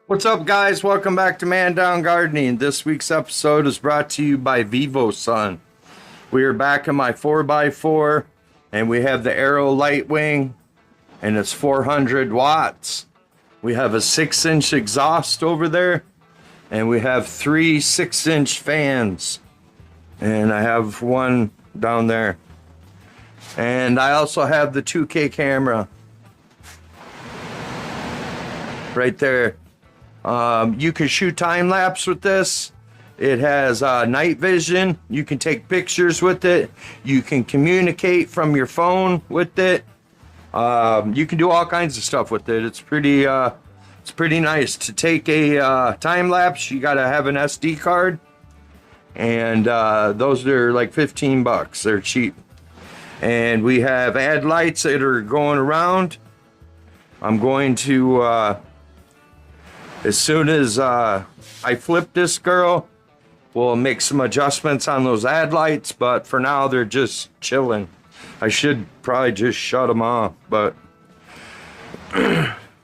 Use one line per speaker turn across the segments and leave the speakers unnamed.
What's up, guys? Welcome back to Mandown Gardening. This week's episode is brought to you by vivosun. We are back in my 4x4 and we have the AEROLIGHTWING and it's 400 watts. We have a 6-inch exhaust over there and we have 3 6-inch fans, and I have one down there, and I also have the 2K camera right there. You can shoot time lapse with this. It has night vision. You can take pictures with it. You can communicate from your phone with it. You can do all kinds of stuff with it. It's pretty nice. To take a time lapse, you gotta have an SD card, and those are like 15 bucks. They're cheap. And we have ad lights that are going around. I'm going to as soon as I flip this girl, we'll make some adjustments on those ad lights, but for now they're just chilling. I should probably just shut them off, but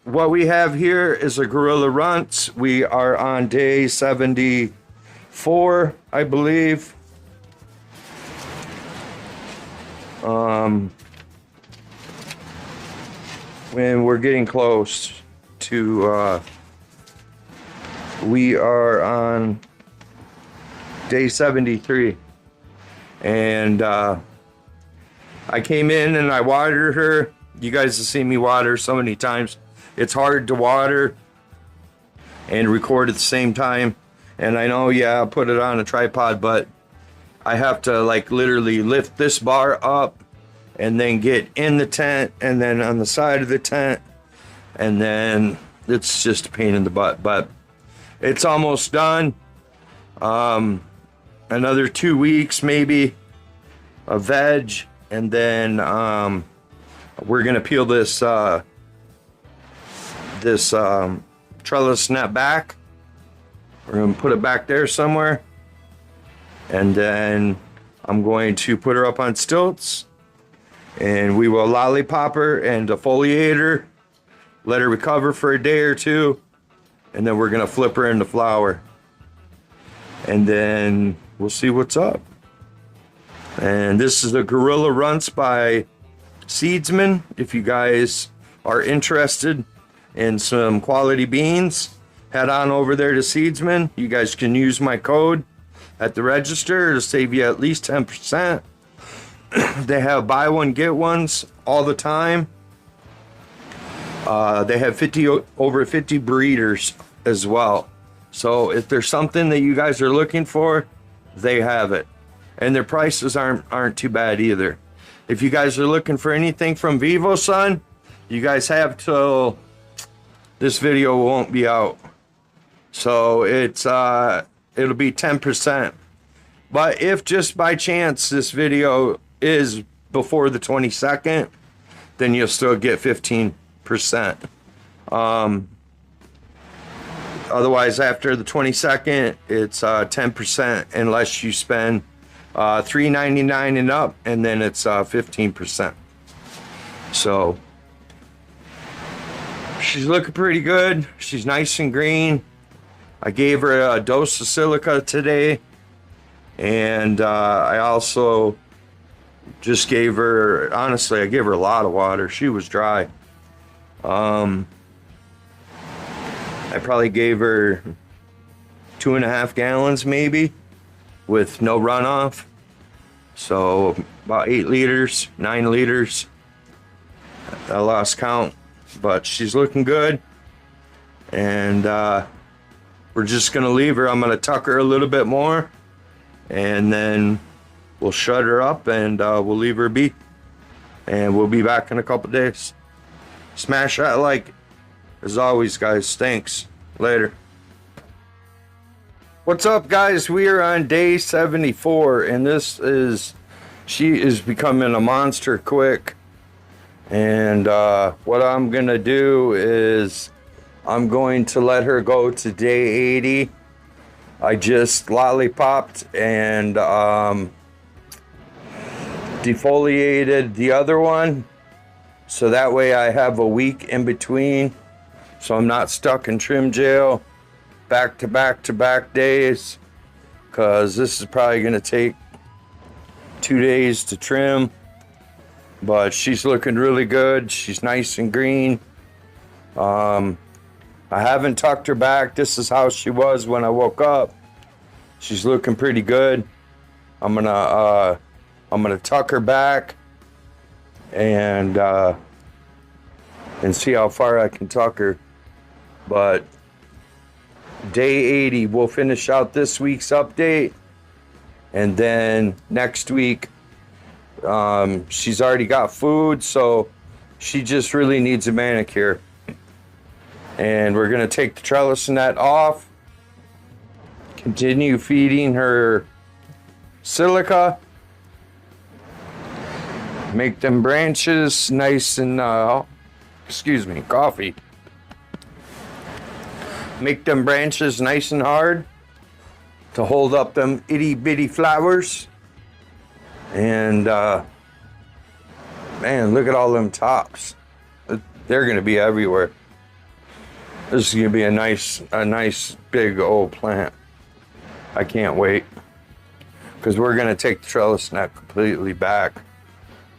what we have here is a Gorrilla runts. We are on day 74, I believe. When we're getting close to we are on day 73, and I came in and I watered her. You guys have seen me water so many times. It's hard to water and record at the same time, and I know, yeah, I'll put it on a tripod, but I have to like literally lift this bar up and then get in the tent and then on the side of the tent, and then it's just a pain in the butt, but it's almost done. Another 2 weeks maybe of veg, and then we're gonna peel this trellis net back. We're gonna put it back there somewhere, and then I'm going to put her up on stilts, and we will lollipop her and defoliate her, let her recover for a day or two, and then we're gonna flip her into flower, and then we'll see what's up. And this is the Gorrilla runts by Seedsman. If you guys are interested in some quality beans, head on over there to Seedsman. You guys can use my code at the register to save you at least 10%. They have buy one get ones all the time. They have over 50 breeders as well. So if there's something that you guys are looking for, they have it. And their prices aren't too bad either. If you guys are looking for anything from vivosun, you guys have till this video won't be out. So it's it'll be 10%. But if just by chance this video is before the 22nd, then you'll still get 15%. Otherwise, after the 22nd, it's 10% unless you spend $3.99 and up, and then it's 15%. So she's looking pretty good. She's nice and green. I gave her a dose of silica today, and I also just gave her, honestly, I gave her a lot of water. She was dry. I probably gave her 2.5 gallons maybe, with no runoff. So about 8 liters, 9 liters. I lost count, but she's looking good. And we're just gonna leave her. I'm gonna tuck her a little bit more, and then we'll shut her up, and we'll leave her be. And we'll be back in a couple days. Smash that like. As always, guys, thanks. Later. What's up, guys? We are on day 74, and she is becoming a monster quick. And what I'm gonna do is I'm going to let her go to day 80. I just lollipopped and defoliated the other one, so that way I have a week in between. so I'm not stuck in trim jail back to back to back days, because this is probably going to take 2 days to trim. But she's looking really good. She's nice and green. I haven't tucked her back. This is how she was when I woke up. She's looking pretty good. I'm gonna tuck her back and see how far I can tuck her. But day 80, we'll finish out this week's update, and then next week, she's already got food, so she just really needs a manicure. And we're gonna take the trellis net off, continue feeding her silica, make them branches nice and coffee. Make them branches nice and hard to hold up them itty bitty flowers. And man, look at all them tops. They're gonna be everywhere. This is gonna be a nice big old plant. I can't wait, because we're gonna take the trellis net completely back,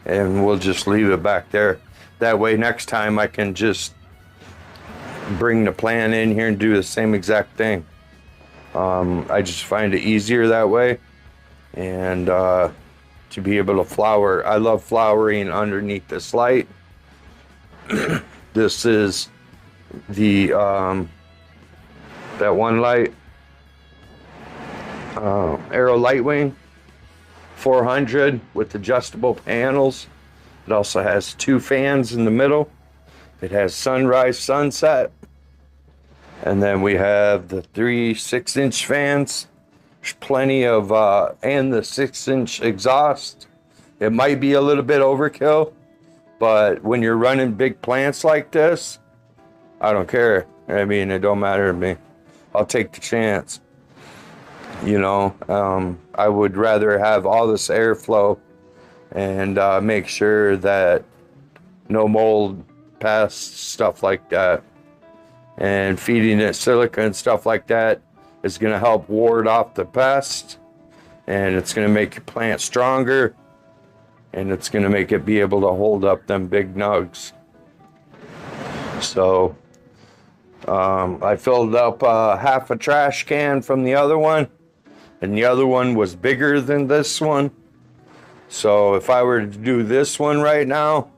and we'll just leave it back there. That way, next time I can just bring the plant in here and do the same exact thing. I just find it easier that way, and to be able to flower. I love flowering underneath this light. This is the that one light, AEROLIGHTWING 400 with adjustable panels. It also has 2 fans in the middle. It has sunrise, sunset, and then we have the 3 6-inch fans. There's plenty of and the 6-inch exhaust. It might be a little bit overkill, but when you're running big plants like this, I don't care. I mean, it don't matter to me. I'll take the chance. You know, I would rather have all this airflow and make sure that no mold, pests, stuff like that. And feeding it silica and stuff like that is going to help ward off the pests, and it's going to make your plant stronger, and it's going to make it be able to hold up them big nugs. So I filled up half a trash can from the other one, and the other one was bigger than this one. So if I were to do this one right now,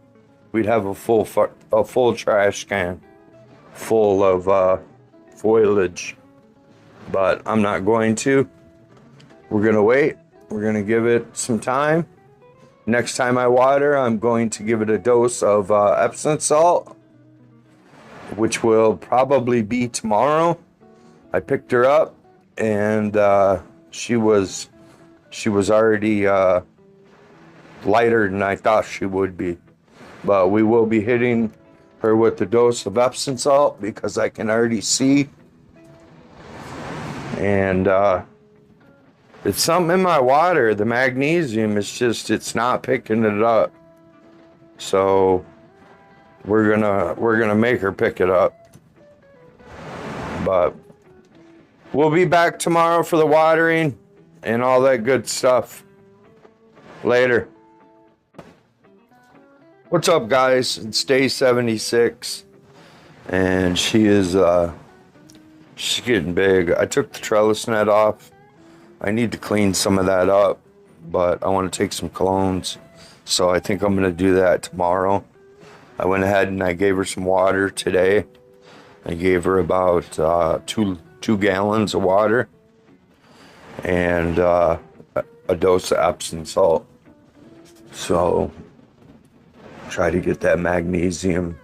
we'd have a full trash can full of foliage. But I'm not going to. We're gonna wait. We're gonna give it some time. Next time I water, I'm going to give it a dose of Epsom salt, which will probably be tomorrow. I picked her up, and she was already lighter than I thought she would be. But we will be hitting her with the dose of Epsom salt, because I can already see. And it's something in my water. The magnesium is just, it's not picking it up. So we're gonna make her pick it up. But we'll be back tomorrow for the watering and all that good stuff. Later. What's up, guys? It's day 76, and she's getting big. I took the trellis net off. I need to clean some of that up, but I want to take some clones, so I think I'm going to do that tomorrow. I went ahead and I gave her some water today. I gave her about two gallons of water and a dose of Epsom salt. So try to get that magnesium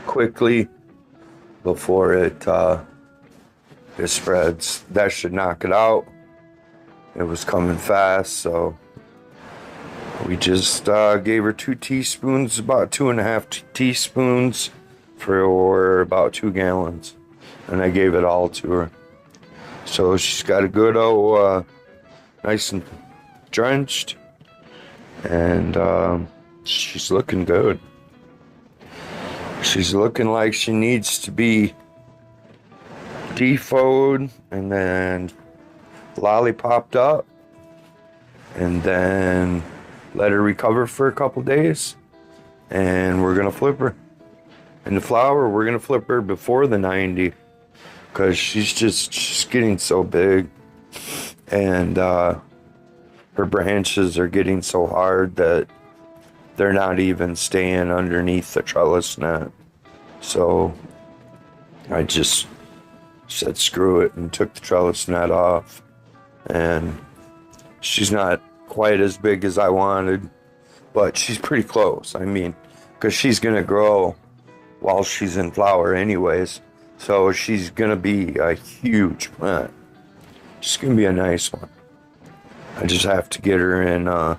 quickly before it spreads. That should knock it out. It was coming fast, so we just gave her 2 teaspoons, about 2.5 teaspoons for about 2 gallons, and I gave it all to her. So she's got a good old nice and drenched, and she's looking good. She's looking like she needs to be defoed and then lollipopped up, and then let her recover for a couple days, and we're gonna flip her. And the flower, we're gonna flip her before the 90, because she's getting so big, and her branches are getting so hard that they're not even staying underneath the trellis net. So I just said screw it and took the trellis net off, and she's not quite as big as I wanted, but she's pretty close. I mean, because she's gonna grow while she's in flower anyways, so she's gonna be a huge plant. She's gonna be a nice one. I just have to get her in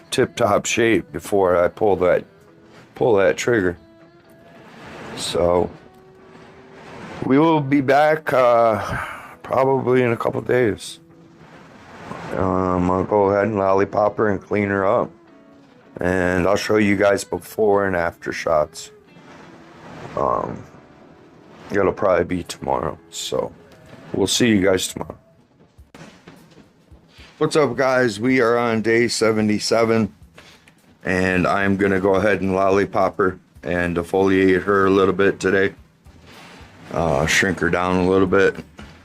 tip-top shape before I pull that trigger. So we will be back probably in a couple days. I'll go ahead and lollipop her and clean her up, and I'll show you guys before and after shots. It'll probably be tomorrow, so we'll see you guys tomorrow. What's up, guys? We are on day 77, and I'm gonna go ahead and lollipop her and defoliate her a little bit today. Shrink her down a little bit,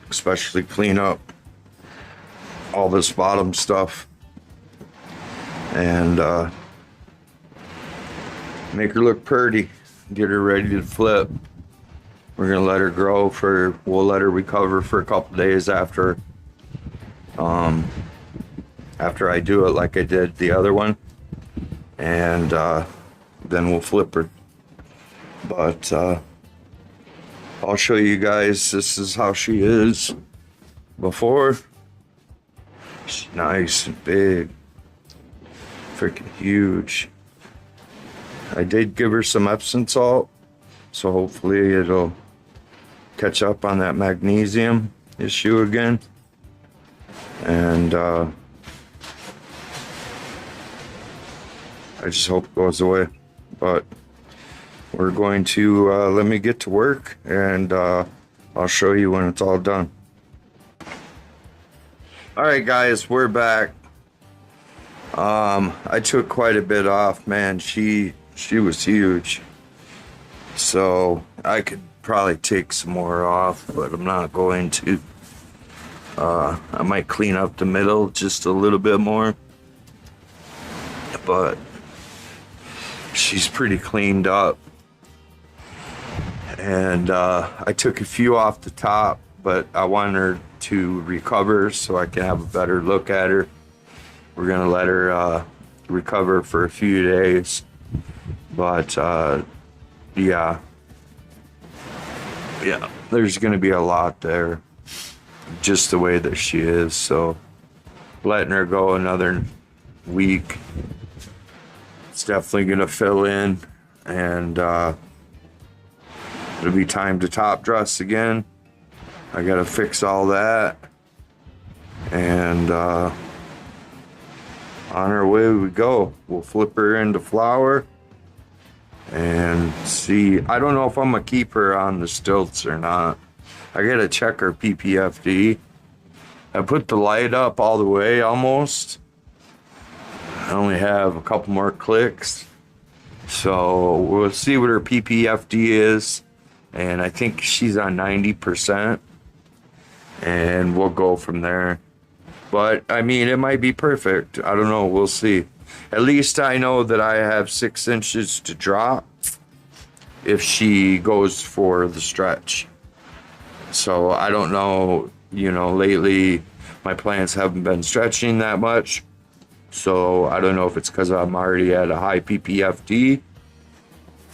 especially clean up all this bottom stuff, and make her look pretty, get her ready to flip. We're gonna let her grow we'll let her recover for a couple days after I do it like I did the other one, and then we'll flip her. But I'll show you guys, this is how she is before. She's nice and big, freaking huge. I did give her some Epsom salt, so hopefully it'll catch up on that magnesium issue again. And I just hope it goes away. But we're going to let me get to work, and I'll show you when it's all done. All right, guys, we're back. I took quite a bit off, man. She was huge, so I could probably take some more off, but I'm not going to. I might clean up the middle just a little bit more, but she's pretty cleaned up. And I took a few off the top, but I want her to recover so I can have a better look at her. We're gonna let her recover for a few days, but yeah, there's gonna be a lot there, just the way that she is. So letting her go another week, it's definitely gonna fill in, and it'll be time to top dress again. I gotta fix all that, and on our way we go. We'll flip her into flower and see. I don't know if I'm gonna keep her on the stilts or not. I gotta check her PPFD. I put the light up all the way almost. I only have a couple more clicks, so we'll see what her PPFD is, and I think she's on 90%, and we'll go from there. But I mean, it might be perfect. I don't know. We'll see. At least I know that I have 6 inches to drop if she goes for the stretch. So I don't know, lately my plants haven't been stretching that much. So I don't know if it's because I'm already at a high PPFD.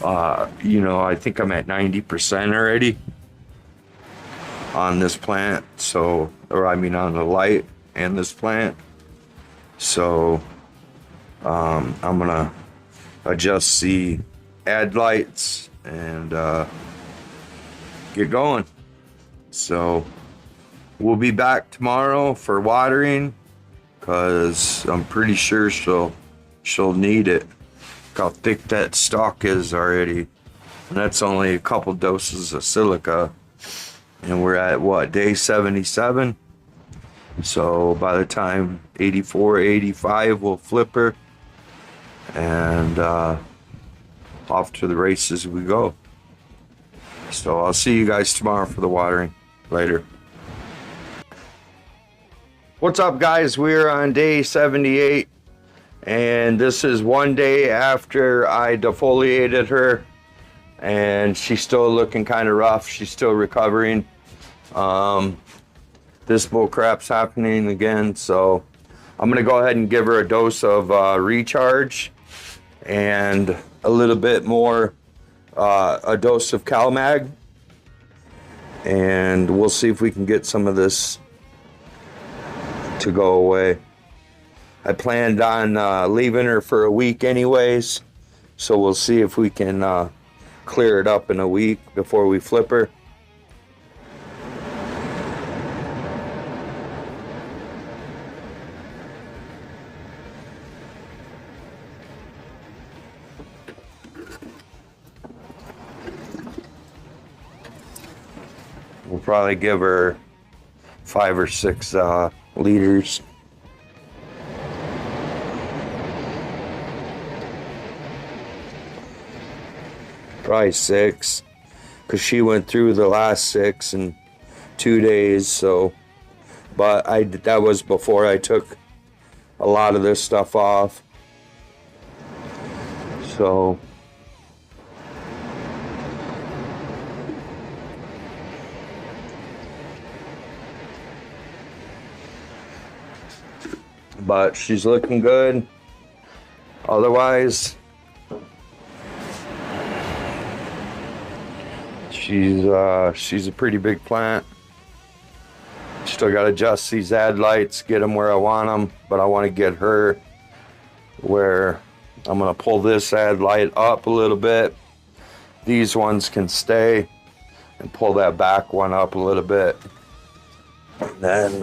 I think I'm at 90% already on this plant. So, on the light and this plant. So I'm gonna adjust the add lights and get going. So we'll be back tomorrow for watering, because I'm pretty sure she'll need it. Look how thick that stalk is already. And that's only a couple doses of silica. And we're at what, day 77? So by the time 84, 85, we'll flip her. And off to the races we go. So I'll see you guys tomorrow for the watering. Later. What's up, guys? We're on day 78. And this is one day after I defoliated her. And she's still looking kind of rough. She's still recovering. This bull crap's happening again, so I'm gonna go ahead and give her a dose of recharge and a little bit more, a dose of CalMag, and we'll see if we can get some of this to go away. I planned on leaving her for a week anyways, so we'll see if we can clear it up in a week before we flip her. We'll probably give her 5 or 6 liters. Probably 6, because she went through the last 6 in 2 days. So, but that was before I took a lot of this stuff off. So. But she's looking good. Otherwise, she's a pretty big plant. Still got to adjust these ad lights, get them where I want them, but I want to get her where I'm going to pull this ad light up a little bit. These ones can stay, and pull that back one up a little bit. And then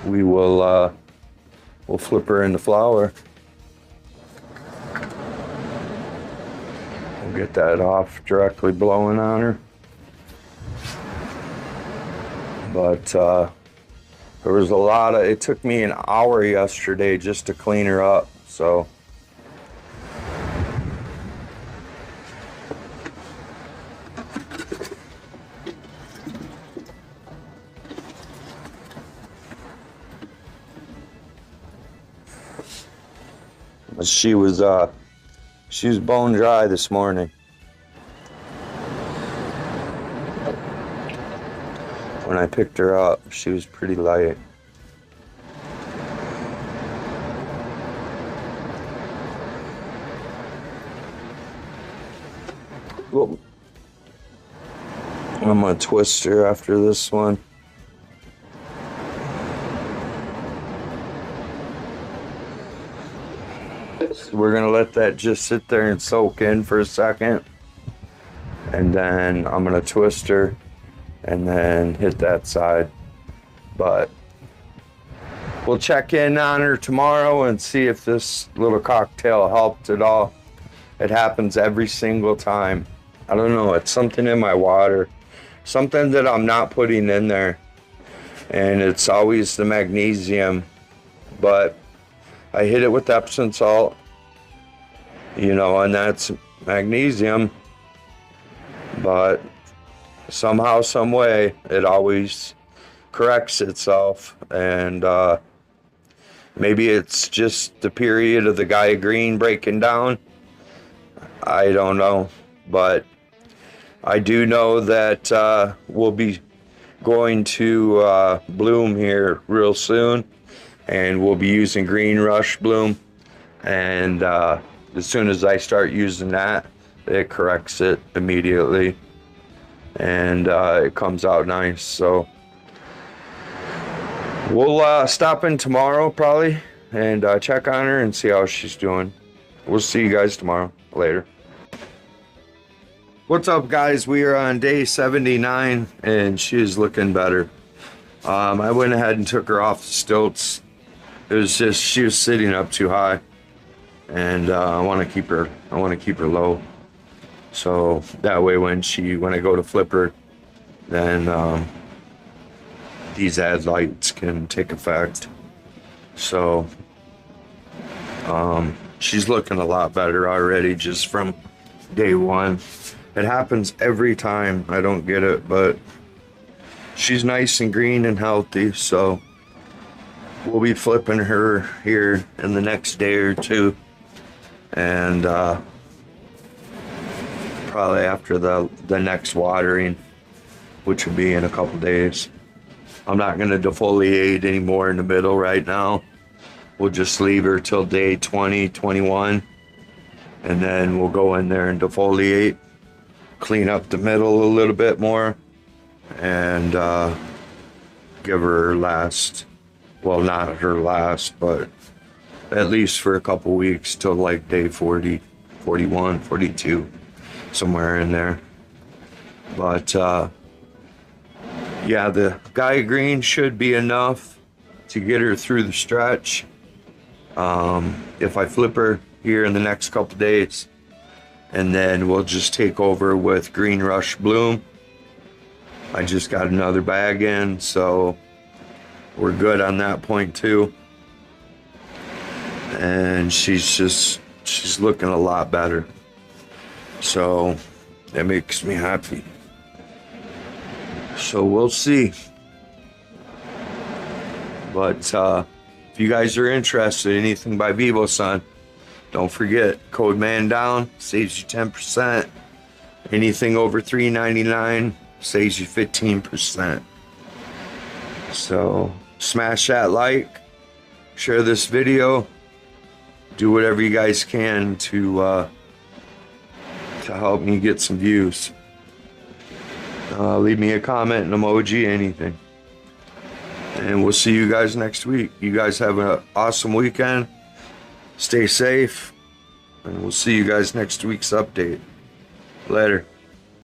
we'll flip her into flower. We'll get that off directly blowing on her. But there was a lot of, it took me an hour yesterday just to clean her up, so. She was bone dry this morning. When I picked her up, she was pretty light. Whoa. I'm gonna twist her after this one. We're gonna let that just sit there and soak in for a second, and then I'm gonna twist her and then hit that side. But we'll check in on her tomorrow and see if this little cocktail helped at all. It happens every single time. I don't know, it's something in my water, something that I'm not putting in there, and it's always the magnesium. But I hit it with Epsom salt, you know, and that's magnesium, but somehow, some way, it always corrects itself. And maybe it's just the period of the Gaia Green breaking down. I don't know, but I do know that we'll be going to bloom here real soon, and we'll be using Green Rush Bloom, and as soon as I start using that, it corrects it immediately, and it comes out nice. So we'll stop in tomorrow probably and check on her and see how she's doing. We'll see you guys tomorrow. Later. What's up, guys? We are on day 79 and she's looking better. I went ahead and took her off the stilts. It was just she was sitting up too high, and I want to keep her low. So that way when I go to flip her, then these ad lights can take effect. So she's looking a lot better already just from day one. It happens every time. I don't get it, but she's nice and green and healthy, so we'll be flipping her here in the next day or two, and probably after the next watering, which will be in a couple days. I'm not going to defoliate anymore in the middle right now. We'll just leave her till day 20, 21, and then we'll go in there and defoliate, clean up the middle a little bit more, and give her last, well, not her last, but at least for a couple weeks till like day 40, 41, 42, somewhere in there. But yeah, the Gaia Green should be enough to get her through the stretch. If I flip her here in the next couple days, and then we'll just take over with Green Rush Bloom. I just got another bag in, so we're good on that point too. And she's looking a lot better. So that makes me happy. So we'll see. But if you guys are interested in anything by vivosun, don't forget, code Mandown saves you 10%. Anything over $3.99 saves you 15%. So smash that like, share this video, do whatever you guys can to help me get some views. Leave me a comment, an emoji, anything. And we'll see you guys next week. You guys have an awesome weekend. Stay safe. And we'll see you guys next week's update. Later.